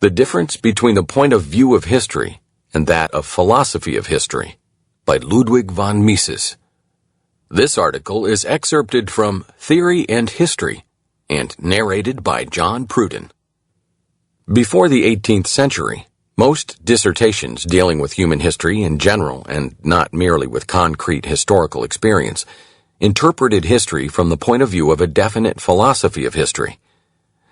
The Difference Between the Point of View of History and That of Philosophy of History by Ludwig von Mises. This article is excerpted from Theory and History and narrated by John Pruden. Before the 18th century, most dissertations dealing with human history in general and not merely with concrete historical experience interpreted history from the point of view of a definite philosophy of history.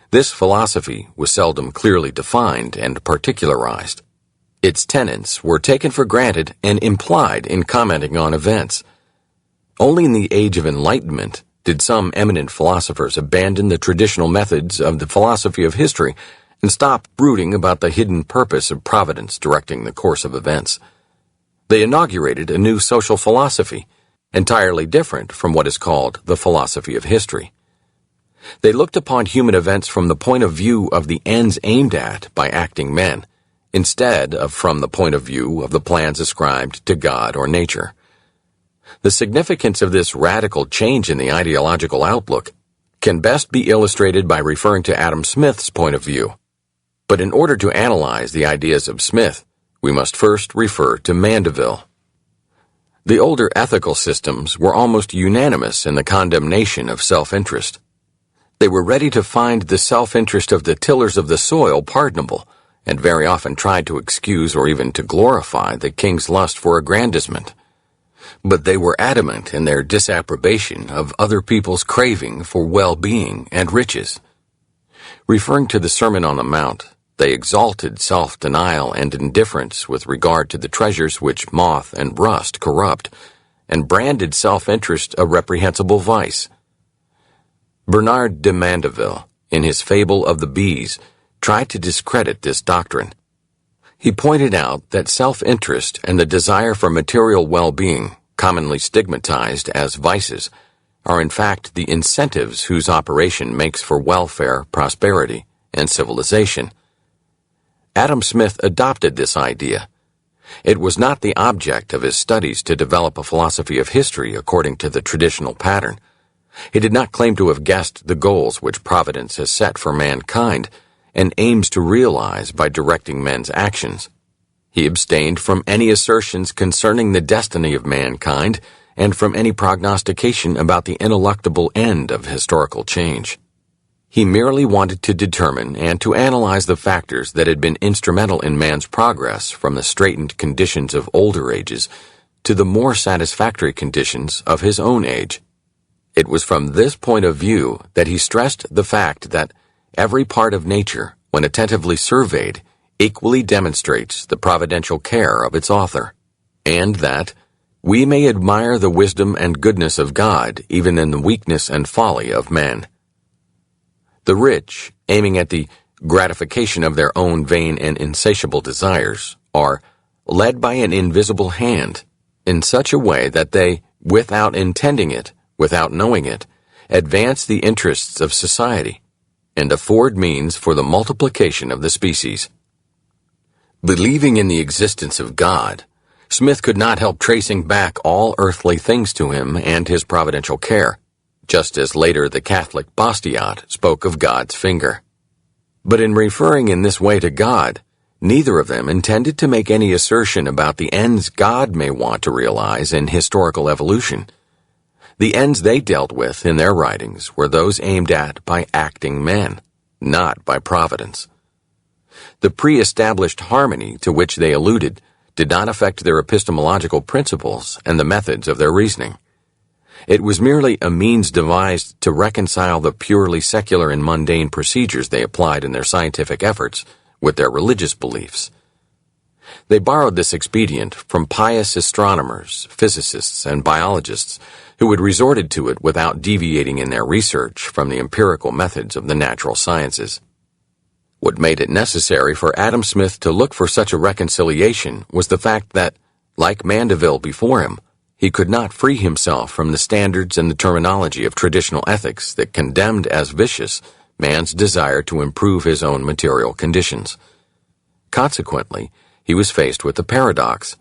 This philosophy was seldom clearly defined and particularized. Its tenets were taken for granted and implied in commenting on events. Only in the Age of Enlightenment did some eminent philosophers abandon the traditional methods of the philosophy of history and stop brooding about the hidden purpose of providence directing the course of events. They inaugurated a new social philosophy, entirely different from what is called the philosophy of history. They looked upon human events from the point of view of the ends aimed at by acting men, instead of from the point of view of the plans ascribed to God or nature. The significance of this radical change in the ideological outlook can best be illustrated by referring to Adam Smith's point of view. But in order to analyze the ideas of Smith, we must first refer to Mandeville. The older ethical systems were almost unanimous in the condemnation of self-interest. They were ready to find the self-interest of the tillers of the soil pardonable, and very often tried to excuse or even to glorify the king's lust for aggrandizement. But they were adamant in their disapprobation of other people's craving for well-being and riches. Referring to the Sermon on the Mount, they exalted self-denial and indifference with regard to the treasures which moth and rust corrupt, and branded self-interest a reprehensible vice. Bernard de Mandeville, in his Fable of the Bees, tried to discredit this doctrine. He pointed out that self-interest and the desire for material well-being, commonly stigmatized as vices, are in fact the incentives whose operation makes for welfare, prosperity, and civilization. Adam Smith adopted this idea. It was not the object of his studies to develop a philosophy of history according to the traditional pattern. He did not claim to have guessed the goals which Providence has set for mankind and aims to realize by directing men's actions. He abstained from any assertions concerning the destiny of mankind and from any prognostication about the ineluctable end of historical change. He merely wanted to determine and to analyze the factors that had been instrumental in man's progress from the straitened conditions of older ages to the more satisfactory conditions of his own age. It was from this point of view that he stressed the fact that every part of nature, when attentively surveyed, equally demonstrates the providential care of its author, and that we may admire the wisdom and goodness of God even in the weakness and folly of men. The rich, aiming at the gratification of their own vain and insatiable desires, are led by an invisible hand in such a way that they, without intending it, without knowing it, advance the interests of society, and afford means for the multiplication of the species. Believing in the existence of God, Smith could not help tracing back all earthly things to him and his providential care, just as later the Catholic Bastiat spoke of God's finger. But in referring in this way to God, neither of them intended to make any assertion about the ends God may want to realize in historical evolution. The ends they dealt with in their writings were those aimed at by acting men, not by providence. The pre-established harmony to which they alluded did not affect their epistemological principles and the methods of their reasoning. It was merely a means devised to reconcile the purely secular and mundane procedures they applied in their scientific efforts with their religious beliefs. They borrowed this expedient from pious astronomers, physicists, and biologists who had resorted to it without deviating in their research from the empirical methods of the natural sciences. What made it necessary for Adam Smith to look for such a reconciliation was the fact that, like Mandeville before him, he could not free himself from the standards and the terminology of traditional ethics that condemned as vicious man's desire to improve his own material conditions. Consequently, he was faced with the paradox.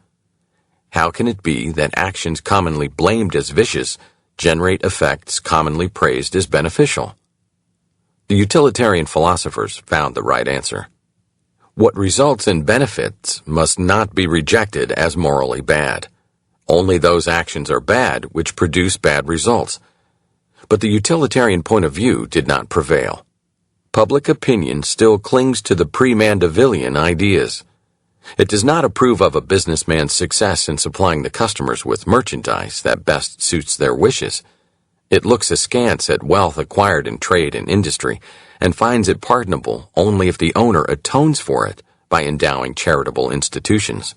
How can it be that actions commonly blamed as vicious generate effects commonly praised as beneficial? The utilitarian philosophers found the right answer. What results in benefits must not be rejected as morally bad. Only those actions are bad which produce bad results. But the utilitarian point of view did not prevail. Public opinion still clings to the pre-Mandevillean ideas. It does not approve of a businessman's success in supplying the customers with merchandise that best suits their wishes. It looks askance at wealth acquired in trade and industry, and finds it pardonable only if the owner atones for it by endowing charitable institutions.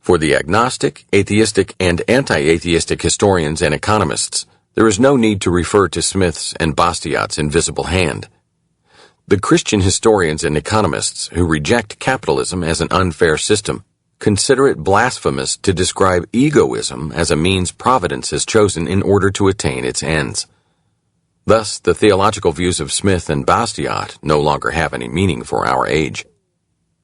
For the agnostic, atheistic, and anti-atheistic historians and economists, there is no need to refer to Smith's and Bastiat's invisible hand. The Christian historians and economists who reject capitalism as an unfair system consider it blasphemous to describe egoism as a means providence has chosen in order to attain its ends. Thus, the theological views of Smith and Bastiat no longer have any meaning for our age.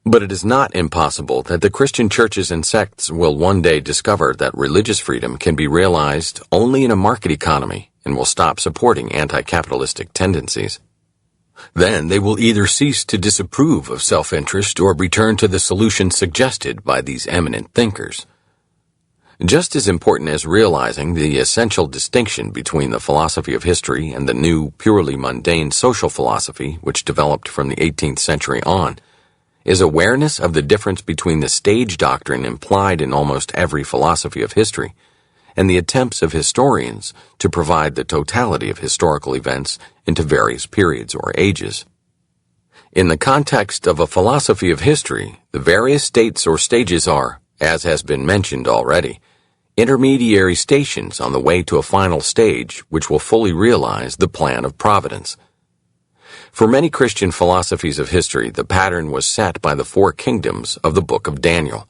But it is not impossible that the Christian churches and sects will one day discover that religious freedom can be realized only in a market economy and will stop supporting anti-capitalistic tendencies. Then they will either cease to disapprove of self-interest or return to the solution suggested by these eminent thinkers. Just as important as realizing the essential distinction between the philosophy of history and the new, purely mundane social philosophy which developed from the 18th century on, is awareness of the difference between the stage doctrine implied in almost every philosophy of history and the attempts of historians to provide the totality of historical events into various periods or ages. In the context of a philosophy of history, the various states or stages are, as has been mentioned already, intermediary stations on the way to a final stage which will fully realize the plan of providence. For many Christian philosophies of history, the pattern was set by the four kingdoms of the book of Daniel.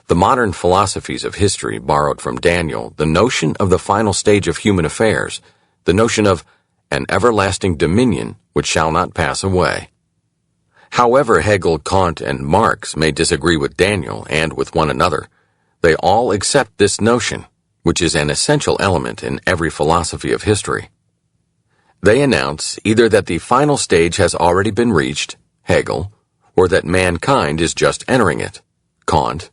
The modern philosophies of history borrowed from Daniel the notion of the final stage of human affairs, the notion of an everlasting dominion which shall not pass away. However Hegel, Kant, and Marx may disagree with Daniel and with one another, they all accept this notion, which is an essential element in every philosophy of history. They announce either that the final stage has already been reached, Hegel, or that mankind is just entering it, Kant,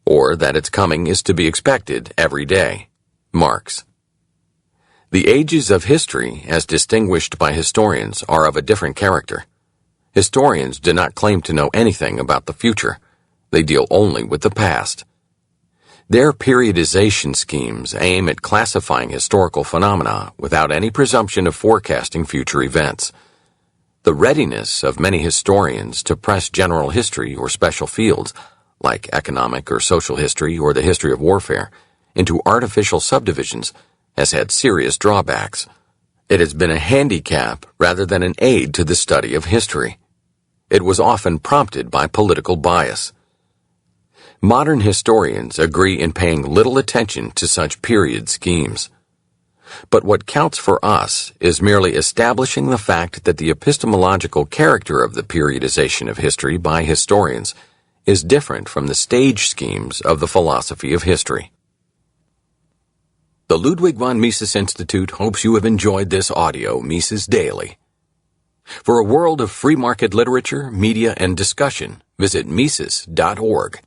or that its coming is to be expected every day, Marx. The ages of history, as distinguished by historians, are of a different character. Historians do not claim to know anything about the future. They deal only with the past. Their periodization schemes aim at classifying historical phenomena without any presumption of forecasting future events. The readiness of many historians to press general history or special fields, like economic or social history or the history of warfare, into artificial subdivisions has had serious drawbacks. It has been a handicap rather than an aid to the study of history. It was often prompted by political bias. Modern historians agree in paying little attention to such period schemes. But what counts for us is merely establishing the fact that the epistemological character of the periodization of history by historians is different from the stage schemes of the philosophy of history. The Ludwig von Mises Institute hopes you have enjoyed this audio Mises Daily. For a world of free market literature, media, and discussion, visit Mises.org.